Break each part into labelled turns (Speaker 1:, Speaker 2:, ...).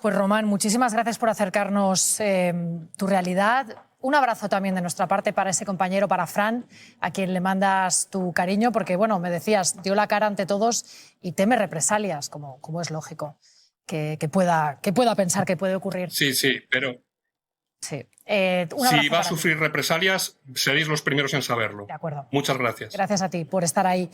Speaker 1: Pues Román, muchísimas gracias por acercarnos tu realidad. Un abrazo también de nuestra parte para ese compañero, para Fran, a quien le mandas tu cariño, porque, bueno, me decías, dio la cara ante todos y teme represalias, como es lógico que pueda pensar que puede ocurrir.
Speaker 2: Sí, pero
Speaker 1: sí.
Speaker 2: Si va a sufrir represalias, seréis los primeros en saberlo.
Speaker 1: De acuerdo.
Speaker 2: Muchas gracias.
Speaker 1: Gracias a ti por estar ahí.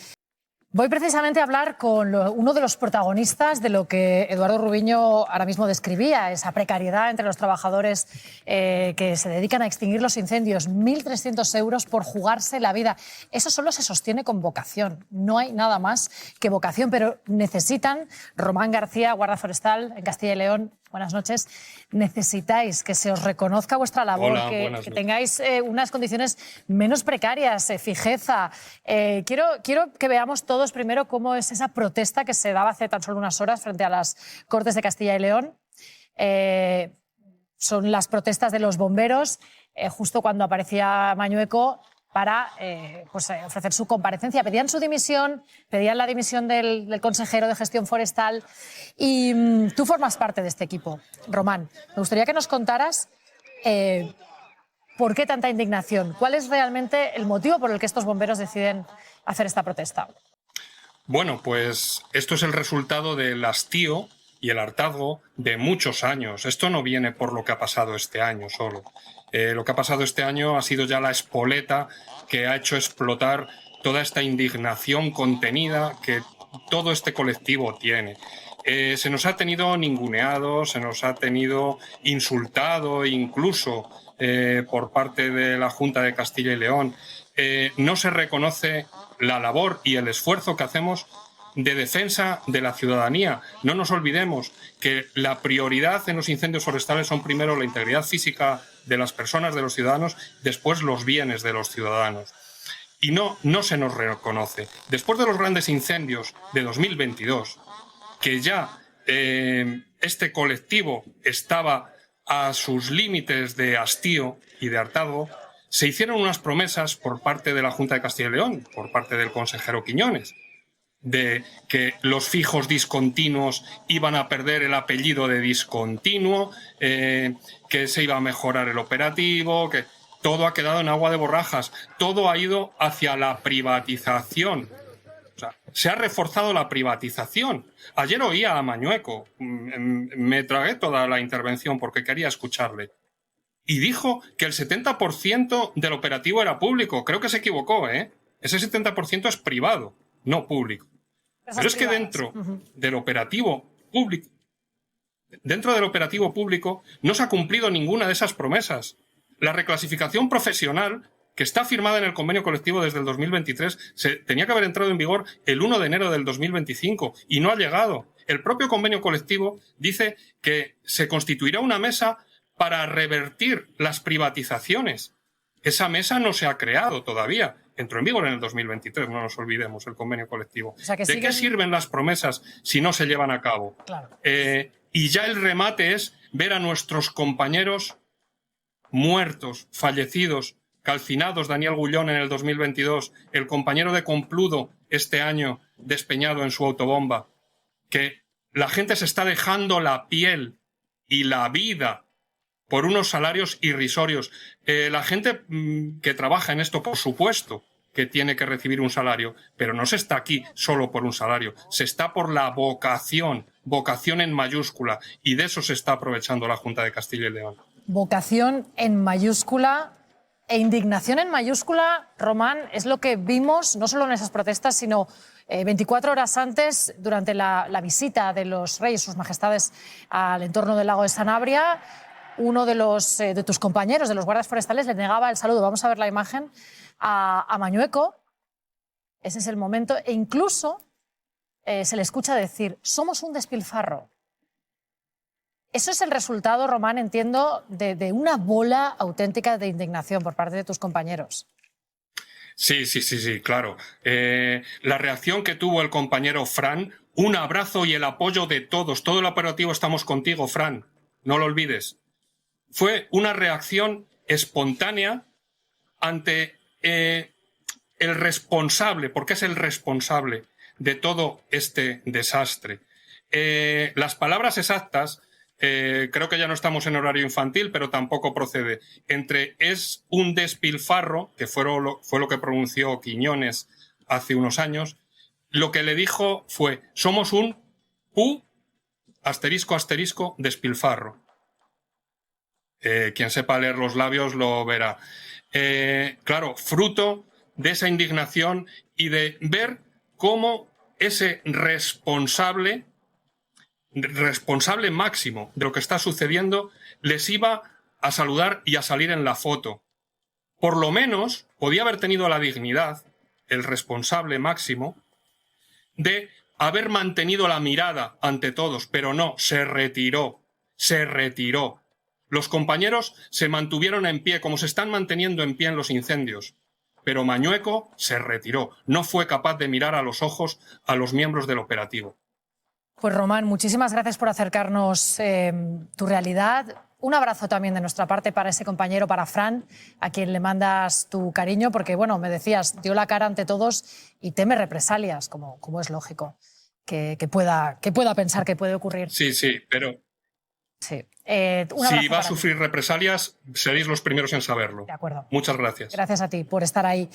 Speaker 1: Voy precisamente a hablar con uno de los protagonistas de lo que Eduardo Rubiño ahora mismo describía, esa precariedad entre los trabajadores que se dedican a extinguir los incendios. 1.300 euros por jugarse la vida. Eso solo se sostiene con vocación. No hay nada más que vocación, pero necesitan, Román García, guarda forestal en Castilla y León, buenas noches, necesitáis que se os reconozca vuestra labor.
Speaker 2: Hola,
Speaker 1: que tengáis unas condiciones menos precarias, fijeza. Quiero que veamos todos primero cómo es esa protesta que se daba hace tan solo unas horas frente a las Cortes de Castilla y León. Son las protestas de los bomberos, justo cuando aparecía Mañueco para ofrecer su comparecencia. Pedían su dimisión, pedían la dimisión del consejero de gestión forestal y tú formas parte de este equipo, Román. Me gustaría que nos contaras por qué tanta indignación, cuál es realmente el motivo por el que estos bomberos deciden hacer esta protesta.
Speaker 2: Bueno, pues esto es el resultado del hastío y el hartazgo de muchos años. Esto no viene por lo que ha pasado este año solo. Lo que ha pasado este año ha sido ya la espoleta que ha hecho explotar toda esta indignación contenida que todo este colectivo tiene. Se nos ha tenido ninguneado, se nos ha tenido insultado incluso por parte de la Junta de Castilla y León. No se reconoce la labor y el esfuerzo que hacemos de defensa de la ciudadanía. No nos olvidemos que la prioridad en los incendios forestales son primero la integridad física de las personas, de los ciudadanos, después los bienes de los ciudadanos. Y no se nos reconoce. Después de los grandes incendios de 2022, que ya este colectivo estaba a sus límites de hastío y de hartazgo, se hicieron unas promesas por parte de la Junta de Castilla y León, por parte del consejero Quiñones, de que los fijos discontinuos iban a perder el apellido de discontinuo, que se iba a mejorar el operativo, que todo ha quedado en agua de borrajas, todo ha ido hacia la privatización. O sea, se ha reforzado la privatización. Ayer oía a Mañueco, me tragué toda la intervención porque quería escucharle, y dijo que el 70% del operativo era público. Creo que se equivocó, ¿eh? Ese 70% es privado, no público. Pero es que dentro del operativo público no se ha cumplido ninguna de esas promesas. La reclasificación profesional, que está firmada en el convenio colectivo desde el 2023, tenía que haber entrado en vigor el 1 de enero del 2025 y no ha llegado. El propio convenio colectivo dice que se constituirá una mesa para revertir las privatizaciones. Esa mesa no se ha creado todavía. Entró en vigor en el 2023, no nos olvidemos, el convenio colectivo.
Speaker 1: O sea,
Speaker 2: ¿De qué sirven las promesas si no se llevan a cabo?
Speaker 1: Claro.
Speaker 2: Y ya el remate es ver a nuestros compañeros muertos, fallecidos, calcinados. Daniel Gullón en el 2022, el compañero de Compludo este año despeñado en su autobomba. Que la gente se está dejando la piel y la vida por unos salarios irrisorios. La gente que trabaja en esto, por supuesto, que tiene que recibir un salario, pero no se está aquí solo por un salario, se está por la vocación en mayúscula, y de eso se está aprovechando la Junta de Castilla y León.
Speaker 1: Vocación en mayúscula e indignación en mayúscula, Román, es lo que vimos no solo en esas protestas, sino 24 horas antes, durante la visita de los reyes, sus majestades, al entorno del lago de Sanabria. Uno de tus compañeros, de los guardias forestales, le negaba el saludo. Vamos a ver la imagen a Mañueco. Ese es el momento. E incluso se le escucha decir, somos un despilfarro. Eso es el resultado, Román, entiendo, de una bola auténtica de indignación por parte de tus compañeros.
Speaker 2: Sí, claro. La reacción que tuvo el compañero Fran, un abrazo y el apoyo de todos. Todo el operativo Estamos Contigo, Fran. No lo olvides. Fue una reacción espontánea ante el responsable, porque es el responsable de todo este desastre. Las palabras exactas creo que ya no estamos en horario infantil, pero tampoco procede. Entre es un despilfarro, que fue lo que pronunció Quiñones hace unos años, lo que le dijo fue, somos un asterisco, despilfarro. Quien sepa leer los labios lo verá. Claro, fruto de esa indignación y de ver cómo ese responsable máximo de lo que está sucediendo les iba a saludar y a salir en la foto. Por lo menos podía haber tenido la dignidad, el responsable máximo, de haber mantenido la mirada ante todos, pero no, se retiró. Los compañeros se mantuvieron en pie, como se están manteniendo en pie en los incendios, pero Mañueco se retiró, no fue capaz de mirar a los ojos a los miembros del operativo.
Speaker 1: Pues Román, muchísimas gracias por acercarnos tu realidad. Un abrazo también de nuestra parte para ese compañero, para Fran, a quien le mandas tu cariño, porque, bueno, me decías, dio la cara ante todos y teme represalias, como es lógico que pueda pensar que puede ocurrir.
Speaker 2: Sí, pero...
Speaker 1: Sí.
Speaker 2: Si va a sufrir represalias, seréis los primeros en saberlo.
Speaker 1: De acuerdo.
Speaker 2: Muchas gracias.
Speaker 1: Gracias a ti por estar ahí.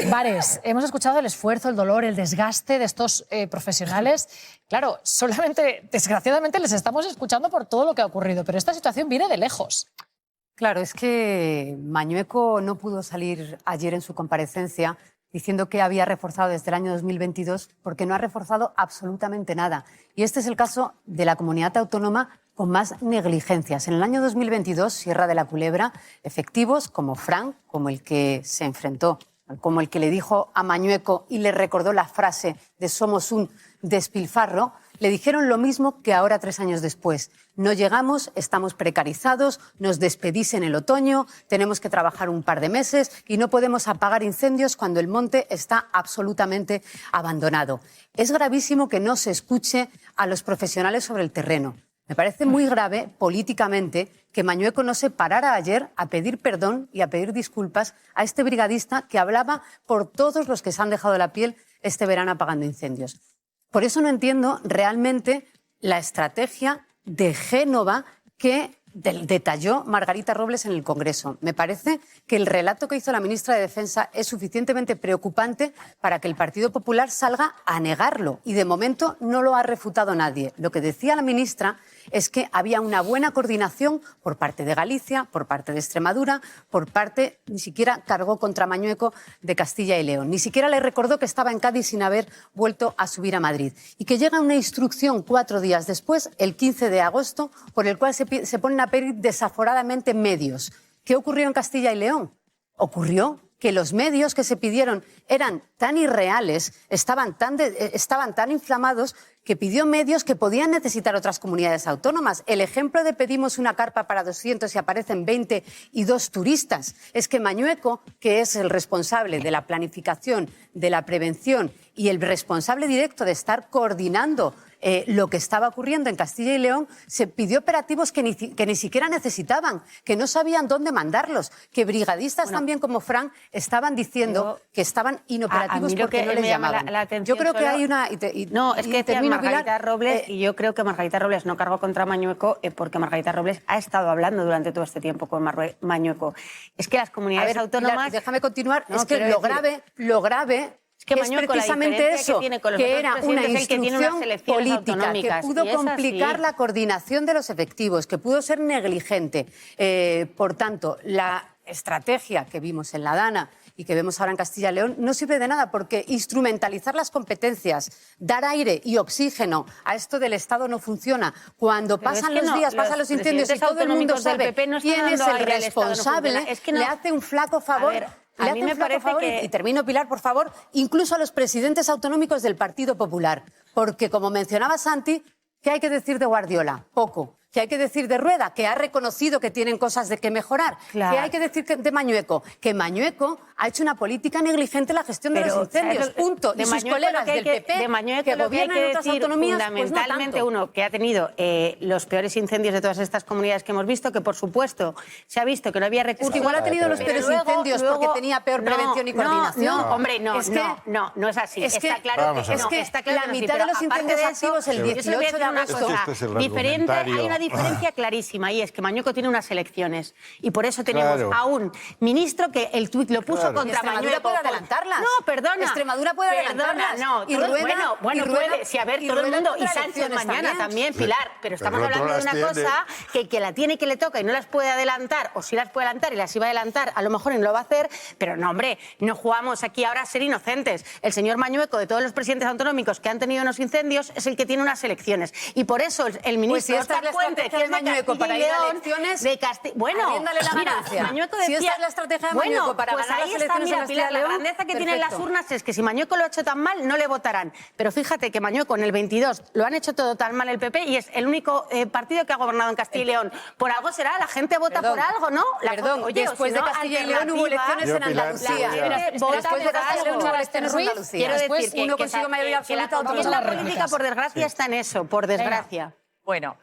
Speaker 1: Vares, hemos escuchado el esfuerzo, el dolor, el desgaste de estos profesionales. Claro, solamente, desgraciadamente, les estamos escuchando por todo lo que ha ocurrido, pero esta situación viene de lejos.
Speaker 3: Claro, es que Mañueco no pudo salir ayer en su comparecencia diciendo que había reforzado desde el año 2022 porque no ha reforzado absolutamente nada. Y este es el caso de la comunidad autónoma con más negligencias. En el año 2022, Sierra de la Culebra, efectivos como Fran, como el que se enfrentó, como el que le dijo a Mañueco y le recordó la frase de somos un despilfarro, le dijeron lo mismo que ahora 3 años después. No llegamos, estamos precarizados, nos despedís en el otoño, tenemos que trabajar un par de meses y no podemos apagar incendios cuando el monte está absolutamente abandonado. Es gravísimo que no se escuche a los profesionales sobre el terreno. Me parece muy grave políticamente que Mañueco no se parara ayer a pedir perdón y a pedir disculpas a este brigadista que hablaba por todos los que se han dejado la piel este verano apagando incendios. Por eso no entiendo realmente la estrategia de Génova que detalló Margarita Robles en el Congreso. Me parece que el relato que hizo la ministra de Defensa es suficientemente preocupante para que el Partido Popular salga a negarlo y de momento no lo ha refutado nadie. Lo que decía la ministra es que había una buena coordinación por parte de Galicia, por parte de Extremadura, por parte, ni siquiera cargó contra Mañueco, de Castilla y León. Ni siquiera le recordó que estaba en Cádiz sin haber vuelto a subir a Madrid. Y que llega una instrucción 4 días después, el 15 de agosto, por el cual se ponen a pedir desaforadamente medios. ¿Qué ocurrió en Castilla y León? Ocurrió que los medios que se pidieron eran tan irreales, estaban tan inflamados, que pidió medios que podían necesitar otras comunidades autónomas. El ejemplo de pedimos una carpa para 200 y aparecen 22 turistas es que Mañueco, que es el responsable de la planificación, de la prevención y el responsable directo de estar coordinando lo que estaba ocurriendo en Castilla y León, se pidió operativos que ni siquiera necesitaban, que no sabían dónde mandarlos, que brigadistas también como Fran estaban diciendo que estaban inoperativos porque no les llamaban. Yo creo que hay una...
Speaker 4: No, es que termino, Margarita Robles, y yo creo que Margarita Robles no cargó contra Mañueco porque Margarita Robles ha estado hablando durante todo este tiempo con Mañueco. Es que las comunidades autónomas...
Speaker 3: Déjame continuar. No, es que lo grave
Speaker 4: es que Mañueco,
Speaker 3: precisamente eso, que era una instrucción política, que pudo
Speaker 4: y
Speaker 3: complicar la coordinación de los efectivos, que pudo ser negligente. Por tanto, la estrategia que vimos en la Dana y que vemos ahora en Castilla y León no sirve de nada, porque instrumentalizar las competencias, dar aire y oxígeno a esto del Estado no funciona. Cuando pasan los días, pasan los incendios y todo el mundo sabe quién es el responsable, le hace un flaco favor. A mí me parece que... Y termino, Pilar, por favor, incluso a los presidentes autonómicos del Partido Popular. Porque, como mencionaba Santi, ¿qué hay que decir de Guardiola? Poco. ¿Qué hay que decir de Rueda? Que ha reconocido que tienen cosas de que mejorar. Claro. ¿Qué hay que decir de Mañueco? Que Mañueco ha hecho una política negligente en la gestión de los incendios. Punto. De sus colegas del PP,
Speaker 4: de Mañueco,
Speaker 3: que gobiernan en otras autonomías,
Speaker 4: fundamentalmente
Speaker 3: pues no
Speaker 4: uno que ha tenido los peores incendios de todas estas comunidades que hemos visto, que por supuesto se ha visto que no había recursos.
Speaker 3: Es que igual ha tenido los peores incendios porque tenía peor prevención y coordinación.
Speaker 4: No, hombre, no es así.
Speaker 3: Es que,
Speaker 4: está claro
Speaker 3: que la mitad de los incendios activos el 18 de agosto.
Speaker 4: Diferente, hay una diferencia clarísima, y es que Mañueco tiene unas elecciones y por eso tenemos a un ministro que el tuit lo puso contra
Speaker 3: Extremadura
Speaker 4: Mañueco.
Speaker 3: puede adelantarlas.
Speaker 4: No, perdona.
Speaker 3: Extremadura puede adelantarlas.
Speaker 4: No,
Speaker 3: y Rueda,
Speaker 4: bueno, puede. Si a ver, todo el mundo, y Sánchez mañana también, Pilar, pero estamos hablando de una cosa que la tiene y que le toca y no las puede adelantar, o sí las puede adelantar y las iba a adelantar, a lo mejor y no lo va a hacer, pero no, hombre, no jugamos aquí ahora a ser inocentes. El señor Mañueco, de todos los presidentes autonómicos que han tenido unos incendios, es el que tiene unas elecciones. Y por eso el ministro Óscar Puente, que es de
Speaker 3: Mañueco para ir a elecciones,
Speaker 4: de Bueno, mira, Mañueco decía...
Speaker 3: Si esta es la estrategia de Mañueco para ganar las elecciones en Castilla y León,
Speaker 4: la grandeza que tienen las urnas es que si Mañueco lo ha hecho tan mal, no le votarán. Pero fíjate que Mañueco en el 22 lo han hecho todo tan mal el PP y es el único partido que ha gobernado en Castilla y León. Por algo será, la gente vota por algo, ¿no?
Speaker 3: Después de Castilla y León hubo elecciones en Andalucía.
Speaker 4: Después de Castilla y León hubo elecciones en Andalucía. Quiero decir que
Speaker 3: uno consigue mayoría absoluta, otro
Speaker 4: la política, por desgracia, está en eso, por desgracia.
Speaker 5: Bueno,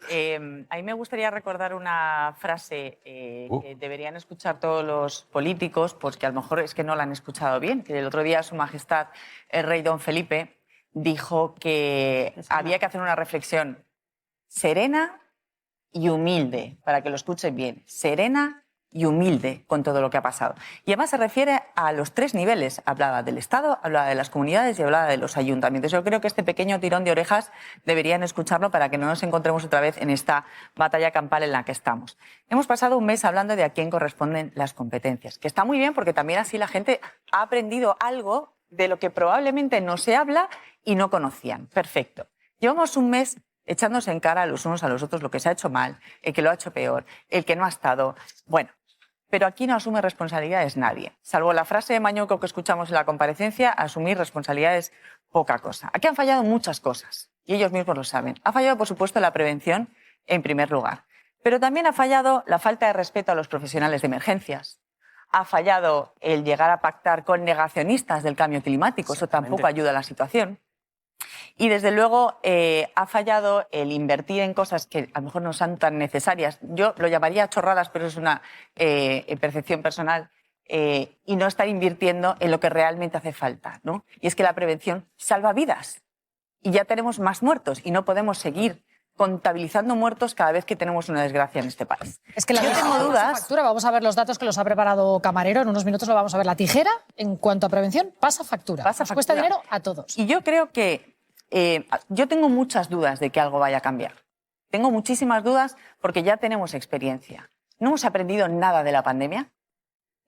Speaker 5: a mí me gustaría recordar una frase que deberían escuchar todos los políticos, pues que a lo mejor es que no la han escuchado bien, que el otro día Su Majestad el Rey Don Felipe dijo que había que hacer una reflexión serena y humilde, para que lo escuchen bien, serena y humilde con todo lo que ha pasado. Y además se refiere a los tres niveles. Hablaba del Estado, hablaba de las comunidades y hablaba de los ayuntamientos. Yo creo que este pequeño tirón de orejas deberían escucharlo para que no nos encontremos otra vez en esta batalla campal en la que estamos. Hemos pasado un mes hablando de a quién corresponden las competencias, que está muy bien porque también así la gente ha aprendido algo de lo que probablemente no se habla y no conocían. Perfecto. Llevamos un mes echándose en cara los unos a los otros lo que se ha hecho mal, el que lo ha hecho peor, el que no ha estado. Bueno, pero aquí no asume responsabilidades nadie. Salvo la frase de Mañueco que escuchamos en la comparecencia, asumir responsabilidades poca cosa. Aquí han fallado muchas cosas y ellos mismos lo saben. Ha fallado, por supuesto, la prevención en primer lugar. Pero también ha fallado la falta de respeto a los profesionales de emergencias. Ha fallado el llegar a pactar con negacionistas del cambio climático. Eso tampoco ayuda a la situación. Y desde luego ha fallado el invertir en cosas que a lo mejor no son tan necesarias. Yo lo llamaría chorradas, pero es una percepción personal. Y no estar invirtiendo en lo que realmente hace falta, ¿no? Y es que la prevención salva vidas. Y ya tenemos más muertos y no podemos seguir contabilizando muertos cada vez que tenemos una desgracia en este país.
Speaker 1: Es que yo tengo dudas. Factura. Vamos a ver los datos que los ha preparado Camarero. En unos minutos lo vamos a ver. La tijera, en cuanto a prevención, pasa factura. Nos cuesta dinero a todos.
Speaker 5: Y yo creo que yo tengo muchas dudas de que algo vaya a cambiar. Tengo muchísimas dudas porque ya tenemos experiencia. No hemos aprendido nada de la pandemia.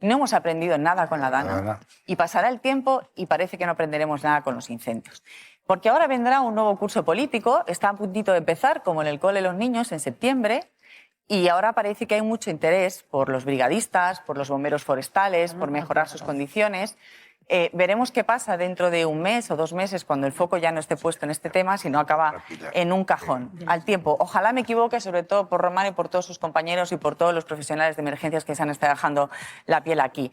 Speaker 5: No hemos aprendido nada con la DANA. Y pasará el tiempo y parece que no aprenderemos nada con los incendios. Porque ahora vendrá un nuevo curso político, está a puntito de empezar, como en el cole de los niños, en septiembre, y ahora parece que hay mucho interés por los brigadistas, por los bomberos forestales, por mejorar sus condiciones. Veremos qué pasa dentro de un mes o 2 meses cuando el foco ya no esté puesto en este tema, si no acaba en un cajón al tiempo. Ojalá me equivoque, sobre todo por Román y por todos sus compañeros y por todos los profesionales de emergencias que se han estado dejando la piel aquí.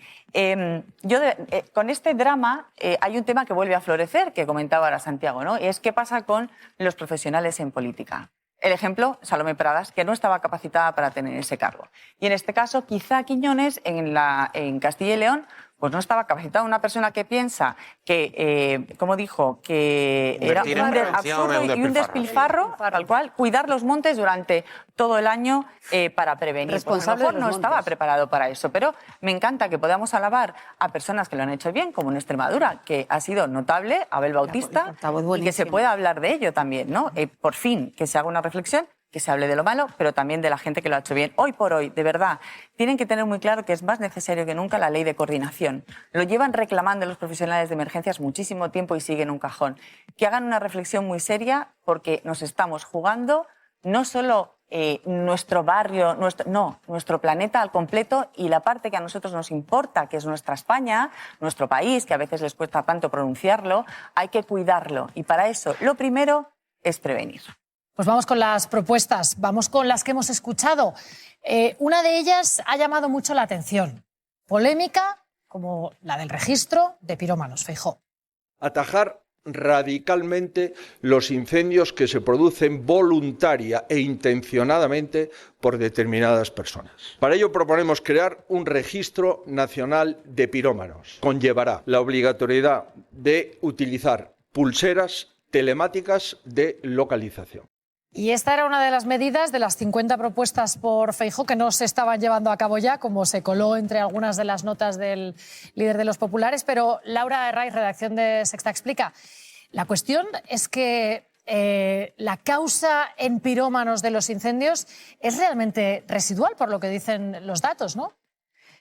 Speaker 5: Con este drama hay un tema que vuelve a florecer, que comentaba ahora Santiago, ¿no? Es qué pasa con los profesionales en política. El ejemplo, Salomé Pradas, que no estaba capacitada para tener ese cargo. Y en este caso, quizá Quiñones, en Castilla y León, pues no estaba capacitada. Una persona que piensa que, como dijo, que era un absurdo y un despilfarro, tal cual, cuidar los montes durante todo el año para prevenir. Pues a lo mejor no estaba preparado para eso, pero me encanta que podamos alabar a personas que lo han hecho bien, como en Extremadura, que ha sido notable, Abel Bautista, y que se pueda hablar de ello también, ¿no? Por fin, que se haga una reflexión, que se hable de lo malo, pero también de la gente que lo ha hecho bien. Hoy por hoy, de verdad, tienen que tener muy claro que es más necesario que nunca la ley de coordinación. Lo llevan reclamando los profesionales de emergencias muchísimo tiempo y sigue en un cajón. Que hagan una reflexión muy seria porque nos estamos jugando no solo nuestro barrio, nuestro planeta al completo y la parte que a nosotros nos importa, que es nuestra España, nuestro país, que a veces les cuesta tanto pronunciarlo, hay que cuidarlo. Y para eso, lo primero es prevenir.
Speaker 1: Pues vamos con las propuestas, vamos con las que hemos escuchado. Una de ellas ha llamado mucho la atención. Polémica como la del registro de pirómanos. Feijóo.
Speaker 6: Atajar radicalmente los incendios que se producen voluntaria e intencionadamente por determinadas personas. Para ello proponemos crear un registro nacional de pirómanos. Conllevará la obligatoriedad de utilizar pulseras telemáticas de localización.
Speaker 1: Y esta era una de las medidas de las 50 propuestas por Feijóo que no se estaban llevando a cabo ya, como se coló entre algunas de las notas del líder de los populares. Pero Laura Herraiz, redacción de Sexta Explica, la cuestión es que la causa en pirómanos de los incendios es realmente residual, por lo que dicen los datos, ¿no?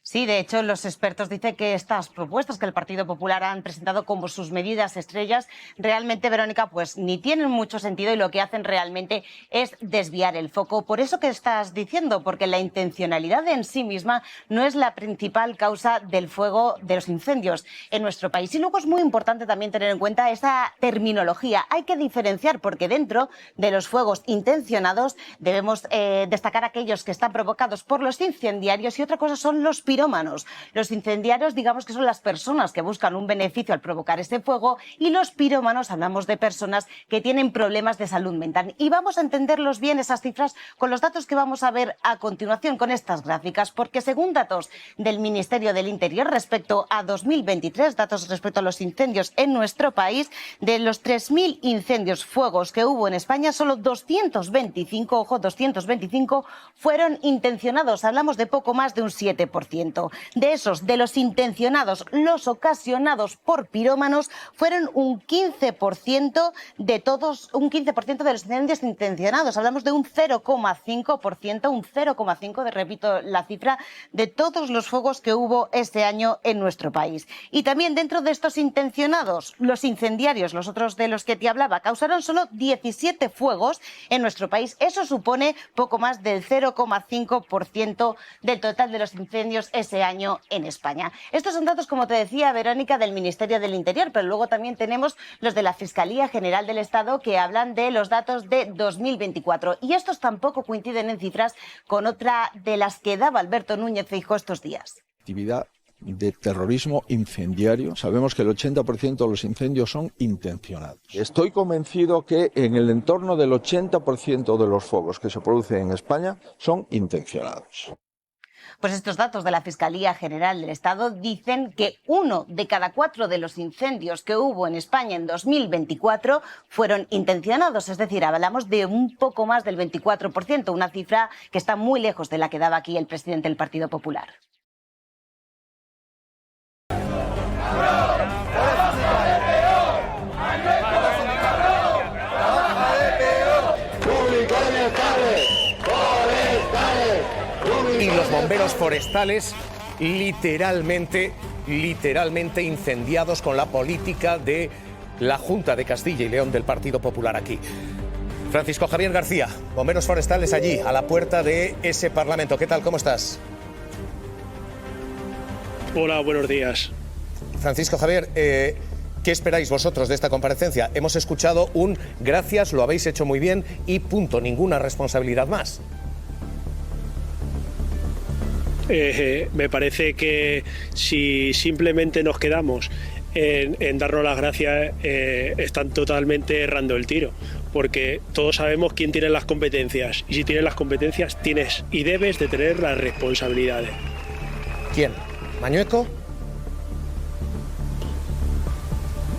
Speaker 4: Sí, de hecho, los expertos dicen que estas propuestas que el Partido Popular han presentado como sus medidas estrellas, realmente, Verónica, pues ni tienen mucho sentido y lo que hacen realmente es desviar el foco. Por eso que estás diciendo, porque la intencionalidad en sí misma no es la principal causa del fuego de los incendios en nuestro país. Y luego es muy importante también tener en cuenta esa terminología. Hay que diferenciar, porque dentro de los fuegos intencionados debemos destacar aquellos que están provocados por los incendiarios y otra cosa son los pirómanos. Los incendiarios, digamos que son las personas que buscan un beneficio al provocar este fuego, y los pirómanos, hablamos de personas que tienen problemas de salud mental. Y vamos a entenderlos bien esas cifras con los datos que vamos a ver a continuación con estas gráficas, porque según datos del Ministerio del Interior respecto a 2023, datos respecto a los incendios en nuestro país, de los 3.000 incendios, fuegos que hubo en España, solo 225, ojo, 225 fueron intencionados. Hablamos de poco más de un 7%. De esos, de los intencionados, los ocasionados por pirómanos, fueron un 15% de todos, un 15% de los incendios intencionados. Hablamos de un 0,5%, un 0,5%, repito la cifra, de todos los fuegos que hubo este año en nuestro país. Y también dentro de estos intencionados, los incendiarios, los otros de los que te hablaba, causaron solo 17 fuegos en nuestro país. Eso supone poco más del 0,5% del total de los incendios ese año en España. Estos son datos, como te decía, Verónica, del Ministerio del Interior, pero luego también tenemos los de la Fiscalía General del Estado, que hablan de los datos de 2024. Y estos tampoco coinciden en cifras con otra de las que daba Alberto Núñez Feijóo estos días.
Speaker 6: Actividad de terrorismo incendiario. Sabemos que el 80% de los incendios son intencionados. Estoy convencido que en el entorno del 80% de los fuegos que se producen en España son intencionados.
Speaker 4: Pues estos datos de la Fiscalía General del Estado dicen que 1 de cada 4 de los incendios que hubo en España en 2024 fueron intencionados, es decir, hablamos de un poco más del 24%, una cifra que está muy lejos de la que daba aquí el presidente del Partido Popular.
Speaker 7: Y los bomberos forestales literalmente incendiados con la política de la Junta de Castilla y León del Partido Popular aquí. Francisco Javier García, bomberos forestales allí, a la puerta de ese Parlamento. ¿Qué tal? ¿Cómo estás?
Speaker 8: Hola, buenos días.
Speaker 7: Francisco Javier, ¿qué esperáis vosotros de esta comparecencia? Hemos escuchado un gracias, lo habéis hecho muy bien y punto, ninguna responsabilidad más.
Speaker 8: Me parece que si simplemente nos quedamos en darnos las gracias, están totalmente errando el tiro, porque todos sabemos quién tiene las competencias, y si tienes las competencias tienes y debes de tener las responsabilidades.
Speaker 7: ¿Quién? ¿Mañueco?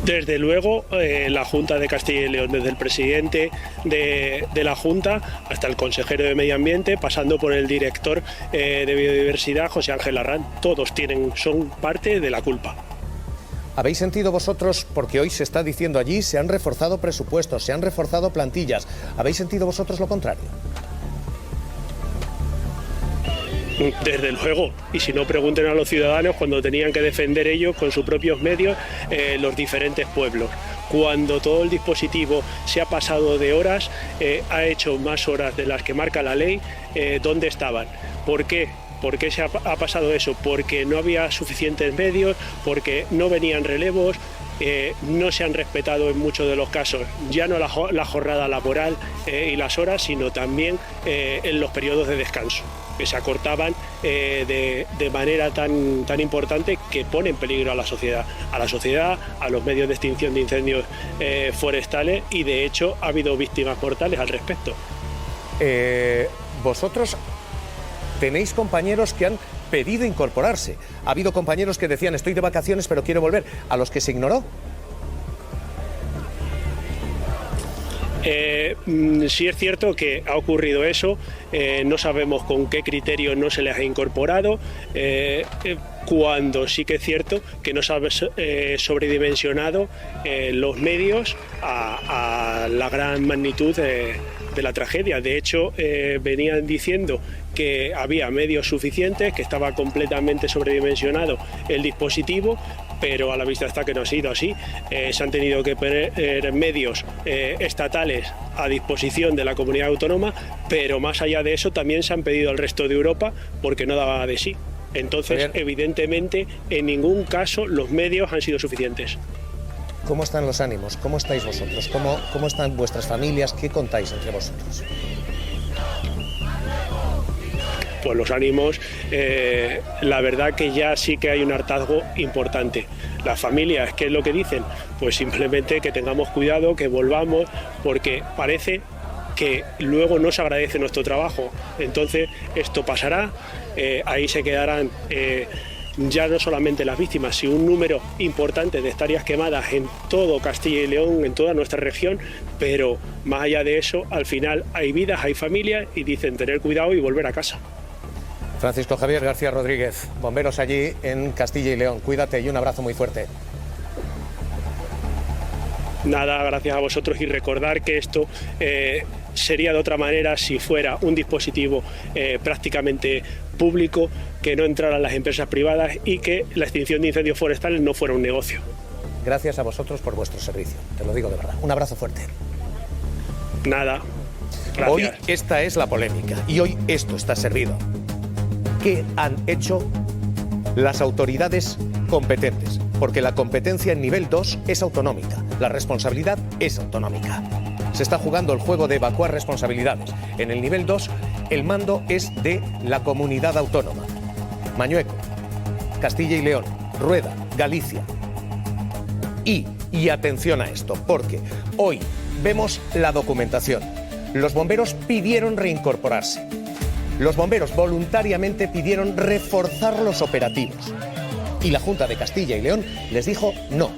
Speaker 8: Desde luego, la Junta de Castilla y León, desde el presidente de la Junta hasta el consejero de Medio Ambiente, pasando por el director de Biodiversidad, José Ángel Arranz, todos son parte de la culpa.
Speaker 7: ¿Habéis sentido vosotros, porque hoy se está diciendo allí, se han reforzado presupuestos, se han reforzado plantillas, ¿habéis sentido vosotros lo contrario?
Speaker 8: Desde luego, y si no, pregunten a los ciudadanos cuando tenían que defender ellos con sus propios medios los diferentes pueblos. Cuando todo el dispositivo se ha pasado de horas, ha hecho más horas de las que marca la ley, ¿dónde estaban? ¿Por qué? ¿Por qué se ha pasado eso? Porque no había suficientes medios, porque no venían relevos, no se han respetado en muchos de los casos ya no la jornada laboral y las horas, sino también en los periodos de descanso, que se acortaban de manera tan importante que pone en peligro a la sociedad, a los medios de extinción de incendios forestales, y de hecho ha habido víctimas mortales al respecto.
Speaker 7: Vosotros tenéis compañeros que han pedido incorporarse. Ha habido compañeros que decían estoy de vacaciones pero quiero volver, a los que se ignoró.
Speaker 8: Sí es cierto que ha ocurrido eso, no sabemos con qué criterio no se les ha incorporado, cuando sí que es cierto que no se ha sobredimensionado los medios a la gran magnitud de la tragedia. De hecho, venían diciendo que había medios suficientes, que estaba completamente sobredimensionado el dispositivo, pero a la vista está que no ha sido así. Se han tenido que poner medios estatales a disposición de la comunidad autónoma, pero más allá de eso también se han pedido al resto de Europa porque no daba de sí. Entonces, evidentemente, en ningún caso los medios han sido suficientes.
Speaker 7: ¿Cómo están los ánimos? ¿Cómo estáis vosotros? ¿Cómo están vuestras familias? ¿Qué contáis entre vosotros?
Speaker 8: Pues los ánimos, la verdad que ya sí que hay un hartazgo importante. Las familias, ¿qué es lo que dicen? Pues simplemente que tengamos cuidado, que volvamos, porque parece que luego no se agradece nuestro trabajo. Entonces esto pasará, ahí se quedarán ya no solamente las víctimas, sino un número importante de hectáreas quemadas en todo Castilla y León, en toda nuestra región, pero más allá de eso, al final hay vidas, hay familias y dicen tener cuidado y volver a casa.
Speaker 7: Francisco Javier García Rodríguez, bomberos allí en Castilla y León. Cuídate y un abrazo muy fuerte.
Speaker 8: Nada, gracias a vosotros y recordar que esto sería de otra manera si fuera un dispositivo prácticamente público, que no entraran las empresas privadas y que la extinción de incendios forestales no fuera un negocio.
Speaker 7: Gracias a vosotros por vuestro servicio, te lo digo de verdad. Un abrazo fuerte.
Speaker 8: Nada, gracias.
Speaker 7: Hoy esta es la polémica y hoy esto está servido. ¿Qué han hecho las autoridades competentes? Porque la competencia en nivel 2 es autonómica, la responsabilidad es autonómica. Se está jugando el juego de evacuar responsabilidades. En el nivel 2 el mando es de la comunidad autónoma. Mañueco, Castilla y León, Rueda, Galicia. Y atención a esto, porque hoy vemos la documentación. Los bomberos pidieron reincorporarse. Los bomberos voluntariamente pidieron reforzar los operativos. Y la Junta de Castilla y León les dijo no.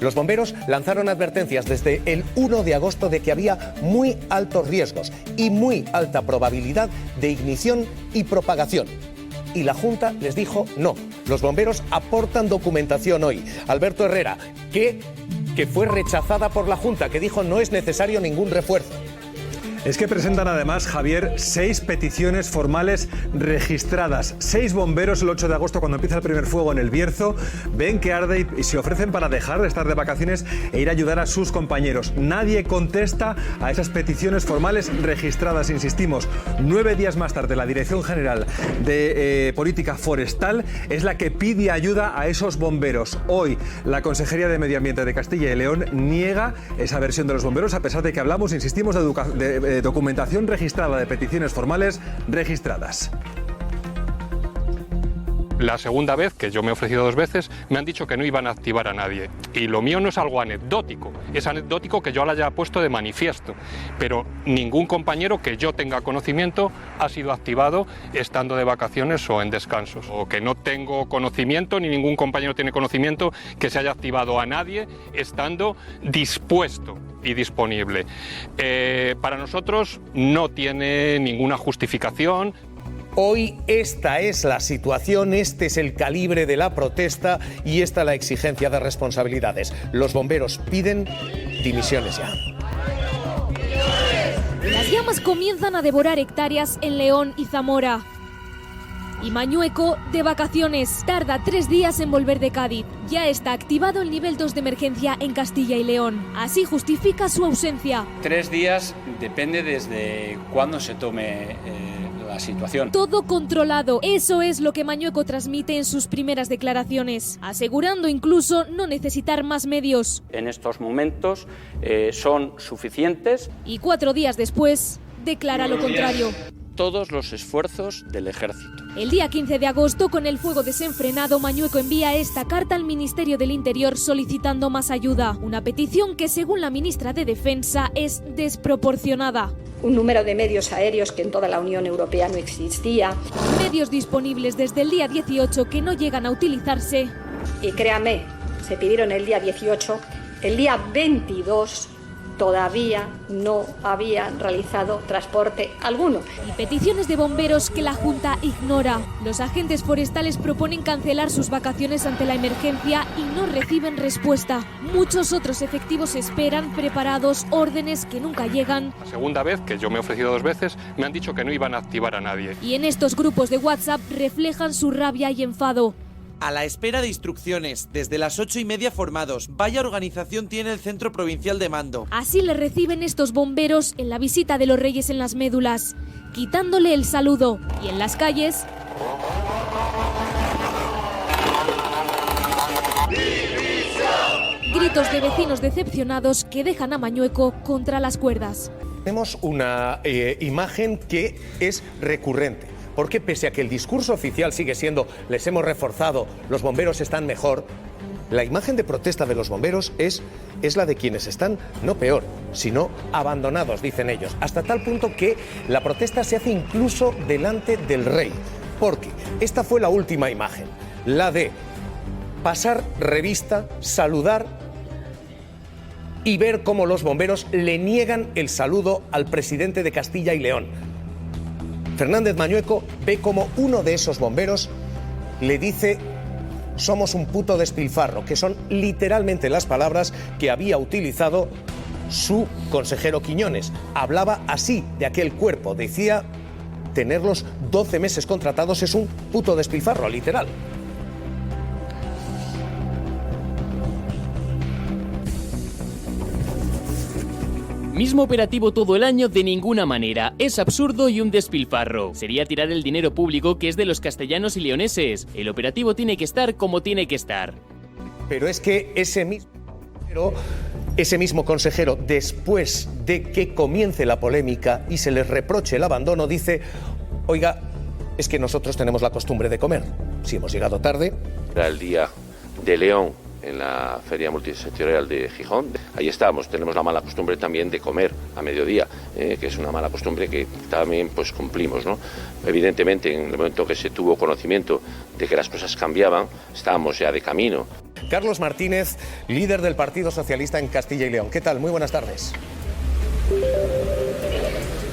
Speaker 7: Los bomberos lanzaron advertencias desde el 1 de agosto de que había muy altos riesgos y muy alta probabilidad de ignición y propagación. Y la Junta les dijo no. Los bomberos aportan documentación hoy. Alberto Herrera, que fue rechazada por la Junta, que dijo no es necesario ningún refuerzo.
Speaker 9: Es que presentan además, Javier, 6 peticiones formales registradas. 6 bomberos el 8 de agosto, cuando empieza el primer fuego en el Bierzo, ven que arde y se ofrecen para dejar de estar de vacaciones e ir a ayudar a sus compañeros. Nadie contesta a esas peticiones formales registradas, insistimos. 9 días más tarde, la Dirección General de Política Forestal es la que pide ayuda a esos bomberos. Hoy, la Consejería de Medio Ambiente de Castilla y León niega esa versión de los bomberos, a pesar de que hablamos, insistimos, de documentación registrada de peticiones formales registradas.
Speaker 2: La segunda vez, que yo me he ofrecido 2 veces, me han dicho que no iban a activar a nadie. Y lo mío no es algo anecdótico. Es anecdótico que yo lo haya puesto de manifiesto. Pero ningún compañero que yo tenga conocimiento ha sido activado estando de vacaciones o en descansos. O que no tengo conocimiento, ni ningún compañero tiene conocimiento que se haya activado a nadie estando dispuesto y disponible. Para nosotros no tiene ninguna justificación.
Speaker 7: Hoy esta es la situación, este es el calibre de la protesta y esta la exigencia de responsabilidades. Los bomberos piden dimisiones ya.
Speaker 10: Las llamas comienzan a devorar hectáreas en León y Zamora. Y Mañueco, de vacaciones, tarda 3 días en volver de Cádiz. Ya está activado el nivel 2 de emergencia en Castilla y León. Así justifica su ausencia.
Speaker 11: 3 días depende desde cuándo se tome la situación.
Speaker 10: Todo controlado. Eso es lo que Mañueco transmite en sus primeras declaraciones, asegurando incluso no necesitar más medios.
Speaker 11: En estos momentos son suficientes.
Speaker 10: Y 4 días después, declara lo contrario.
Speaker 11: Todos los esfuerzos del ejército.
Speaker 10: El día 15 de agosto, con el fuego desenfrenado, Mañueco envía esta carta al Ministerio del Interior solicitando más ayuda. Una petición que, según la ministra de Defensa, es desproporcionada.
Speaker 12: Un número de medios aéreos que en toda la Unión Europea no existía.
Speaker 10: Medios disponibles desde el día 18 que no llegan a utilizarse.
Speaker 12: Y créame, se pidieron el día 18, el día 22 todavía no habían realizado transporte alguno.
Speaker 10: Y peticiones de bomberos que la Junta ignora. Los agentes forestales proponen cancelar sus vacaciones ante la emergencia y no reciben respuesta. Muchos otros efectivos esperan, preparados, órdenes que nunca llegan.
Speaker 2: La segunda vez, que yo me he ofrecido 2 veces, me han dicho que no iban a activar a nadie.
Speaker 10: Y en estos grupos de WhatsApp reflejan su rabia y enfado.
Speaker 13: A la espera de instrucciones, desde las 8:30 formados. Vaya organización tiene el Centro Provincial de Mando.
Speaker 10: Así le reciben estos bomberos en la visita de los Reyes en las médulas, quitándole el saludo. Y en las calles... gritos de vecinos decepcionados que dejan a Mañueco contra las cuerdas.
Speaker 7: Tenemos una imagen que es recurrente. Porque pese a que el discurso oficial sigue siendo les hemos reforzado, los bomberos están mejor, la imagen de protesta de los bomberos es la de quienes están no peor, sino abandonados, dicen ellos. Hasta tal punto que la protesta se hace incluso delante del rey. Porque esta fue la última imagen, la de pasar revista, saludar y ver cómo los bomberos le niegan el saludo al presidente de Castilla y León. Fernández Mañueco ve como uno de esos bomberos le dice somos un puto despilfarro, que son literalmente las palabras que había utilizado su consejero Quiñones. Hablaba así de aquel cuerpo, decía tenerlos 12 meses contratados es un puto despilfarro, literal.
Speaker 14: Mismo operativo todo el año de ninguna manera. Es absurdo y un despilfarro. Sería tirar el dinero público que es de los castellanos y leoneses. El operativo tiene que estar como tiene que estar.
Speaker 7: Pero es que ese mismo consejero, después de que comience la polémica y se les reproche el abandono, dice, oiga, es que nosotros tenemos la costumbre de comer. Si hemos llegado tarde...
Speaker 15: Era el día de León en la Feria Multisectorial de Gijón. Ahí estábamos, tenemos la mala costumbre también de comer a mediodía, que es una mala costumbre que también pues cumplimos, ¿no? Evidentemente, en el momento que se tuvo conocimiento de que las cosas cambiaban, estábamos ya de camino.
Speaker 7: Carlos Martínez, líder del Partido Socialista en Castilla y León. ¿Qué tal? Muy buenas tardes.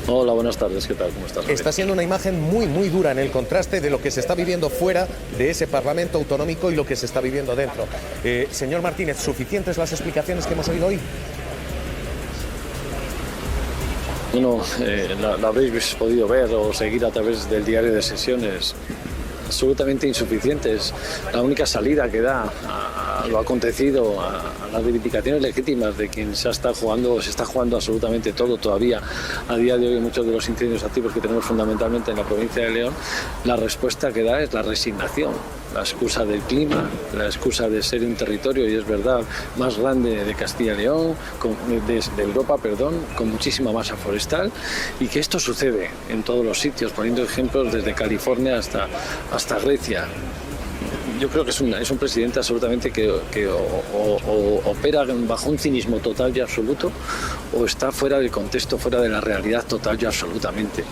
Speaker 16: Hola, buenas tardes, ¿qué tal? ¿Cómo estás?
Speaker 7: Está siendo una imagen muy, muy dura en el contraste de lo que se está viviendo fuera de ese Parlamento autonómico y lo que se está viviendo dentro. Señor Martínez, ¿suficientes las explicaciones que hemos oído hoy?
Speaker 16: Bueno, la habréis podido ver o seguir a través del diario de sesiones. Absolutamente insuficientes. La única salida que da a lo acontecido, a las reivindicaciones legítimas de quien se está jugando absolutamente todo todavía a día de hoy en muchos de los incendios activos que tenemos fundamentalmente en la provincia de León, la respuesta que da es la resignación. La excusa del clima, la excusa de ser un territorio, y es verdad, más grande de Castilla y León, de Europa, con muchísima masa forestal, y que esto sucede en todos los sitios, poniendo ejemplos desde California hasta Grecia. Yo creo que es un presidente absolutamente que opera bajo un cinismo total y absoluto, o está fuera del contexto, fuera de la realidad total y absolutamente.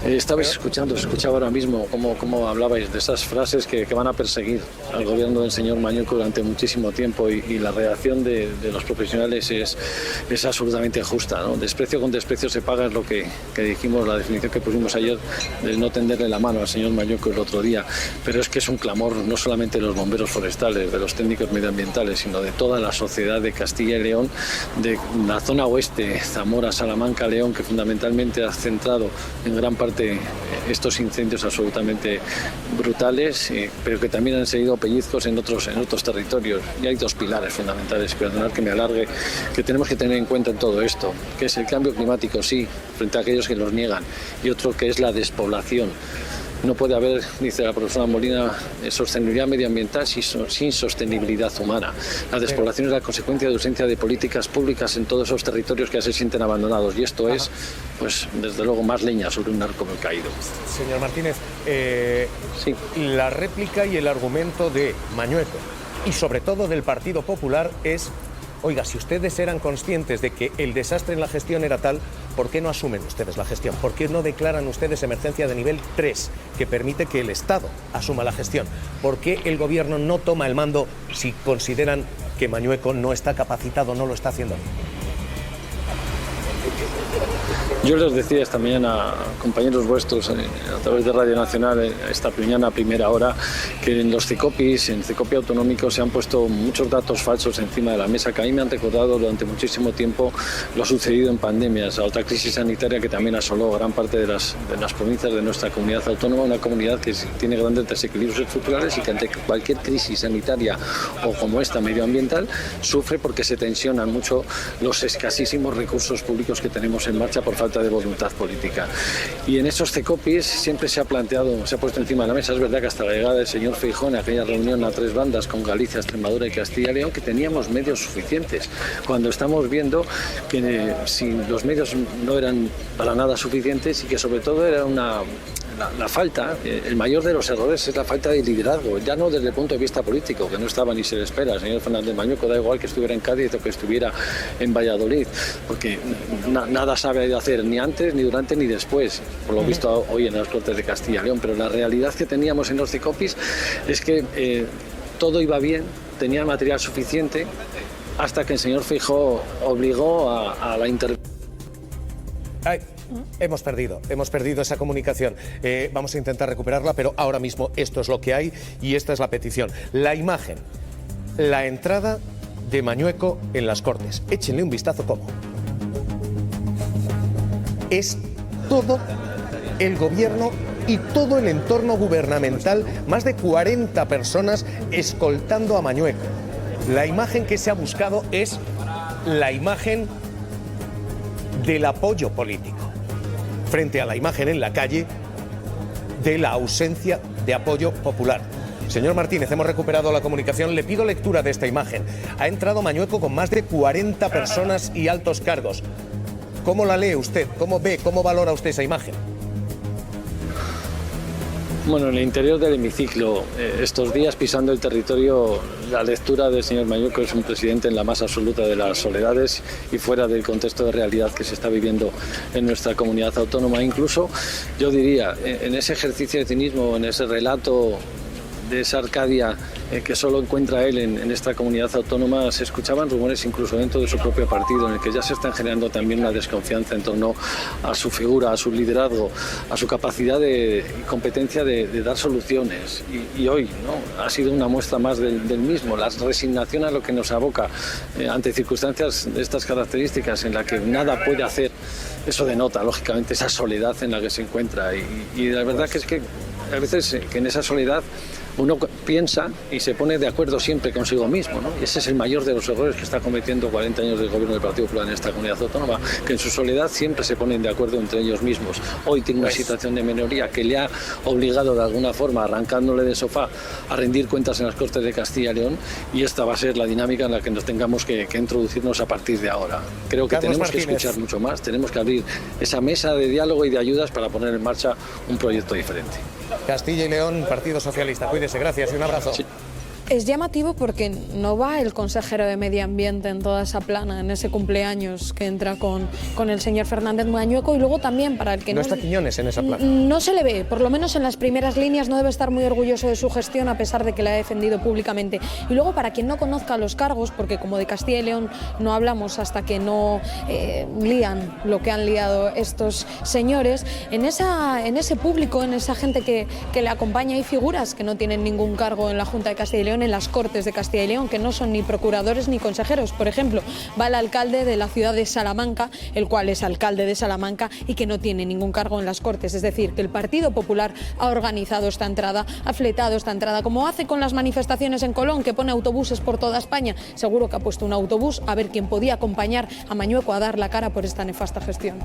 Speaker 16: Estabais escuchaba ahora mismo cómo hablabais de esas frases que van a perseguir al gobierno del señor Mañueco durante muchísimo tiempo, y la reacción de los profesionales es absolutamente justa, ¿no? Desprecio con desprecio se paga, es lo que dijimos, la definición que pusimos ayer de no tenderle la mano al señor Mañueco el otro día, pero es que es un clamor no solamente de los bomberos forestales, de los técnicos medioambientales, sino de toda la sociedad de Castilla y León, de la zona oeste, Zamora, Salamanca, León, que fundamentalmente ha centrado en gran parte estos incendios absolutamente brutales, pero que también han seguido pellizcos en otros territorios. Y hay 2 pilares fundamentales, perdonad que me alargue, que tenemos que tener en cuenta en todo esto, que es el cambio climático, sí, frente a aquellos que los niegan, y otro que es la despoblación. No puede haber, dice la profesora Molina, sostenibilidad medioambiental sin sostenibilidad humana. La despoblación es la consecuencia de ausencia de políticas públicas en todos esos territorios que ya se sienten abandonados. Y esto es, pues, desde luego, más leña sobre un arco caído.
Speaker 7: Señor Martínez, sí. La réplica y el argumento de Mañueco, y sobre todo del Partido Popular, es... Oiga, si ustedes eran conscientes de que el desastre en la gestión era tal, ¿por qué no asumen ustedes la gestión? ¿Por qué no declaran ustedes emergencia de nivel 3, que permite que el Estado asuma la gestión? ¿Por qué el Gobierno no toma el mando si consideran que Mañueco no está capacitado, no lo está haciendo?
Speaker 16: Yo les decía esta mañana, compañeros vuestros, a través de Radio Nacional, esta mañana a primera hora, que en los CECOPIs, en CECOPI autonómicos, se han puesto muchos datos falsos encima de la mesa que a mí me han recordado durante muchísimo tiempo lo sucedido en pandemias, la otra crisis sanitaria que también asoló gran parte de las provincias de nuestra comunidad autónoma, una comunidad que tiene grandes desequilibrios estructurales y que ante cualquier crisis sanitaria o como esta medioambiental sufre porque se tensionan mucho los escasísimos recursos públicos que tenemos en marcha por falta de voluntad política. Y en esos CECOPIs siempre se ha planteado, se ha puesto encima de la mesa, es verdad que hasta la llegada del señor Feijóo en aquella reunión a 3 bandas con Galicia, Extremadura y Castilla y León, que teníamos medios suficientes, cuando estamos viendo que si los medios no eran para nada suficientes y que sobre todo era la falta, el mayor de los errores es la falta de liderazgo, ya no desde el punto de vista político, que no estaba ni se le espera. El señor Fernández Mañueco da igual que estuviera en Cádiz o que estuviera en Valladolid, porque nada sabe hacer ni antes, ni durante, ni después, por lo visto hoy en las Cortes de Castilla y León. Pero la realidad que teníamos en los CECOPIs es que todo iba bien, tenía material suficiente, hasta que el señor Feijóo obligó a la intervención.
Speaker 7: Hemos perdido esa comunicación. Vamos a intentar recuperarla, pero ahora mismo esto es lo que hay y esta es la petición. La imagen, la entrada de Mañueco en las Cortes. Échenle un vistazo cómo. Es todo el gobierno y todo el entorno gubernamental, más de 40 personas escoltando a Mañueco. La imagen que se ha buscado es la imagen del apoyo político, frente a la imagen en la calle de la ausencia de apoyo popular. Señor Martínez, hemos recuperado la comunicación. Le pido lectura de esta imagen. Ha entrado Mañueco con más de 40 personas y altos cargos. ¿Cómo la lee usted? ¿Cómo ve, cómo valora usted esa imagen?
Speaker 16: Bueno, en el interior del hemiciclo, estos días pisando el territorio, la lectura del señor Mañueco es un presidente en la más absoluta de las soledades y fuera del contexto de realidad que se está viviendo en nuestra comunidad autónoma. Incluso, yo diría, en ese ejercicio de cinismo, en ese relato de esa Arcadia que solo encuentra él en esta comunidad autónoma, se escuchaban rumores incluso dentro de su propio partido, en el que ya se están generando también una desconfianza en torno a su figura, a su liderazgo, a su capacidad y competencia de dar soluciones. Y hoy, ¿no?, ha sido una muestra más del mismo, la resignación a lo que nos aboca ante circunstancias de estas características en las que nada puede hacer. Eso denota, lógicamente, esa soledad en la que se encuentra. Y la verdad que es que a veces que en esa soledad uno piensa y se pone de acuerdo siempre consigo mismo, ¿no? Y ese es el mayor de los errores que está cometiendo 40 años del gobierno del Partido Popular en esta comunidad autónoma, que en su soledad siempre se ponen de acuerdo entre ellos mismos. Hoy tiene una situación de minoría que le ha obligado de alguna forma, arrancándole del sofá, a rendir cuentas en las Cortes de Castilla y León, y esta va a ser la dinámica en la que nos tengamos que introducirnos a partir de ahora. Creo que tenemos que escuchar mucho más, tenemos que abrir esa mesa de diálogo y de ayudas para poner en marcha un proyecto diferente.
Speaker 7: Castilla y León, Partido Socialista. Cuídese, gracias y un abrazo. Sí.
Speaker 17: Es llamativo porque no va el consejero de Medio Ambiente en toda esa plana, en ese cumpleaños que entra con el señor Fernández Mañueco, y luego también para el que
Speaker 7: no está Quiñones en esa plana.
Speaker 17: No se le ve, por lo menos en las primeras líneas. No debe estar muy orgulloso de su gestión a pesar de que la ha defendido públicamente. Y luego, para quien no conozca los cargos, porque como de Castilla y León no hablamos hasta que no lían lo que han liado estos señores, en ese público, en esa gente que le acompaña, hay figuras que no tienen ningún cargo en la Junta de Castilla y León, en las Cortes de Castilla y León, que no son ni procuradores ni consejeros. Por ejemplo, va el alcalde de la ciudad de Salamanca, el cual es alcalde de Salamanca y que no tiene ningún cargo en las Cortes. Es decir, que el Partido Popular ha organizado esta entrada, ha fletado esta entrada, como hace con las manifestaciones en Colón, que pone autobuses por toda España. Seguro que ha puesto un autobús a ver quién podía acompañar a Mañueco a dar la cara por esta nefasta gestión.